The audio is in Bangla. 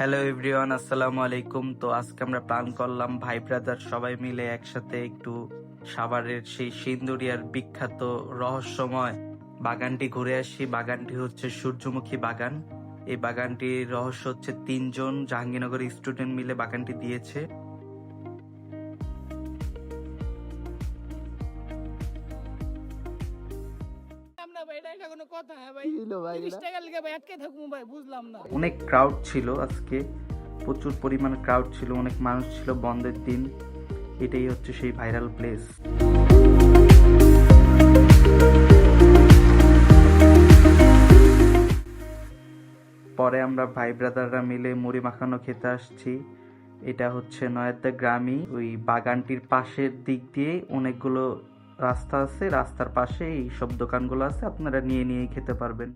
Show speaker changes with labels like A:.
A: হ্যালো এভরিওয়ান, আসসালামু আলাইকুম। তো আজকে আমরা প্ল্যান করলাম ভাই ব্রাদার সবাই মিলে একসাথে একটু সাভারের সেই সিন্দুরিয়ার বিখ্যাত রহস্যময় বাগানটি ঘুরে আসি। বাগানটি হচ্ছে সূর্যমুখী বাগান। এই বাগানটির রহস্য হচ্ছে তিনজন জাহাঙ্গীরনগর স্টুডেন্ট মিলে বাগানটি দিয়েছে। অনেক ক্রাউড ছিল আজকে, প্রচুর পরিমাণে ক্রাউড ছিল, অনেক মানুষ ছিল, বন্ধের দিন। এটাই হচ্ছে সেই ভাইরাল প্লেস। পরে আমরা ভাই ব্রাদাররা মিলে মুড়ি মাখানো খেতে আসছি। এটা হচ্ছে নয়াদ্দা গ্রামই। ওই বাগানটির পাশের দিক দিয়ে অনেকগুলো রাস্তা আছে, রাস্তার পাশে এই সব দোকানগুলো আছে, আপনারা নিয়ে নিয়ে খেতে পারবেন।